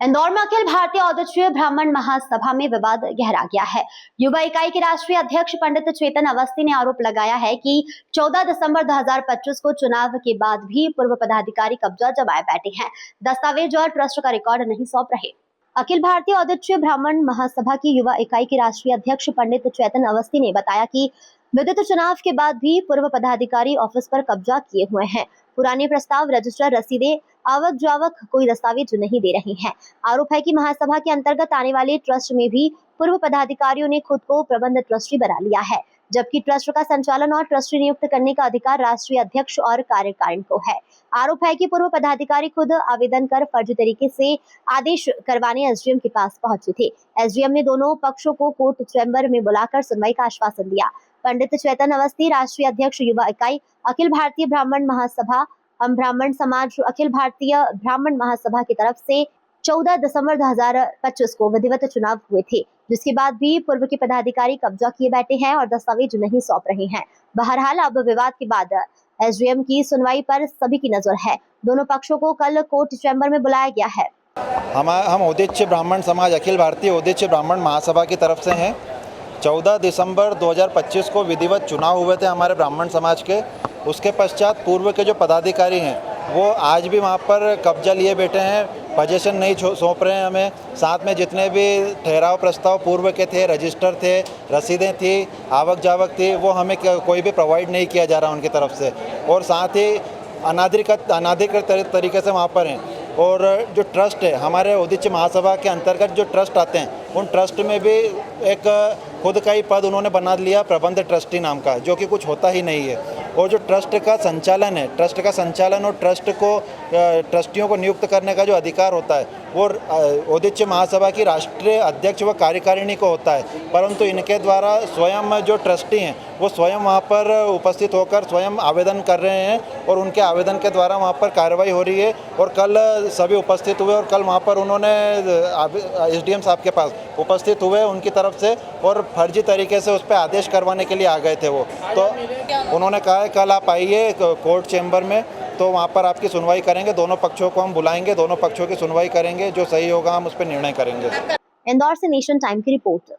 इंदौर में अखिल भारतीय औदीच्य ब्राह्मण महासभा में विवाद गहरा गया है। युवा इकाई के राष्ट्रीय अध्यक्ष पंडित चेतन अवस्थी ने आरोप लगाया है कि 14 दिसंबर 2025 को चुनाव के बाद भी पूर्व पदाधिकारी कब्जा जमाए बैठे हैं, दस्तावेज और ट्रस्ट का रिकॉर्ड नहीं सौंप रहे। अखिल भारतीय औदीच्य ब्राह्मण महासभा की युवा इकाई के राष्ट्रीय अध्यक्ष पंडित चेतन अवस्थी ने बताया कि विदित चुनाव के बाद भी पूर्व पदाधिकारी ऑफिस पर कब्जा किए हुए हैं। पुराने प्रस्ताव, रजिस्टर, रसीदें, आवक जावक कोई दस्तावेज नहीं दे रहे हैं। आरोप है कि महासभा के अंतर्गत आने वाले ट्रस्ट में भी पूर्व पदाधिकारियों ने खुद को प्रबंध ट्रस्टी बना लिया है, जबकि ट्रस्ट का संचालन और ट्रस्टी नियुक्त करने का अधिकार राष्ट्रीय अध्यक्ष और कार्यकारिणी को है। आरोप है कि पूर्व पदाधिकारी खुद आवेदन कर फर्जी तरीके से आदेश करवाने एसडीएम के पास पहुंचे थे। एसडीएम ने दोनों पक्षों को कोर्ट चैम्बर में बुलाकर सुनवाई का आश्वासन दिया। पंडित चेतन अवस्थी, राष्ट्रीय अध्यक्ष, युवा इकाई, अखिल भारतीय ब्राह्मण महासभा, हम ब्राह्मण समाज, अखिल भारतीय ब्राह्मण महासभा की तरफ से 14 दिसंबर 2025 को विधिवत चुनाव हुए थे, जिसके बाद भी पूर्व के पदाधिकारी कब्जा किए बैठे हैं और दस्तावेज नहीं सौंप रहे हैं। बहरहाल अब विवाद के बाद एसडीएम की सुनवाई पर सभी की नजर है। दोनों पक्षों को कल कोर्ट चैम्बर में बुलाया गया है। हम औदीच्य ब्राह्मण समाज, अखिल भारतीय औदीच्य ब्राह्मण महासभा की तरफ से हैं। 14 दिसंबर 2025 को विधिवत चुनाव हुए थे हमारे ब्राह्मण समाज के। उसके पश्चात पूर्व के जो पदाधिकारी हैं वो आज भी वहाँ पर कब्जा लिए बैठे हैं, पोजीशन नहीं सौंप रहे हैं हमें। साथ में जितने भी ठहराव प्रस्ताव पूर्व के थे, रजिस्टर थे, रसीदें थी, आवक जावक थी, वो हमें कोई भी प्रोवाइड नहीं किया जा रहा उनकी तरफ से। और साथ ही अनाधिकृत तरीके से वहाँ पर हैं। और जो ट्रस्ट है, हमारे औदीच्य महासभा के अंतर्गत जो ट्रस्ट आते हैं, उन ट्रस्ट में भी एक खुद का ही पद उन्होंने बना लिया, प्रबंध ट्रस्टी नाम का, जो कि कुछ होता ही नहीं है। और जो ट्रस्ट का संचालन है, ट्रस्ट का संचालन और ट्रस्ट को ट्रस्टियों को नियुक्त करने का जो अधिकार होता है वो औदीच्य महासभा की राष्ट्रीय अध्यक्ष व कार्यकारिणी को होता है। परंतु इनके द्वारा स्वयं जो ट्रस्टी हैं वो स्वयं वहाँ पर उपस्थित होकर स्वयं आवेदन कर रहे हैं और उनके आवेदन के द्वारा वहाँ पर कार्रवाई हो रही है। और कल सभी उपस्थित हुए और कल वहाँ पर उन्होंने एसडीएम साहब के पास उपस्थित हुए उनकी तरफ से, और फर्जी तरीके से उस पर आदेश करवाने के लिए आ गए थे वो। तो उन्होंने कहा है कल आप आइए कोर्ट चैम्बर में, तो वहाँ पर आपकी सुनवाई करेंगे। दोनों पक्षों को हम बुलाएंगे, दोनों पक्षों की सुनवाई करेंगे, जो सही होगा हम उस पर निर्णय करेंगे। इंदौर से नेशन टाइम की रिपोर्ट।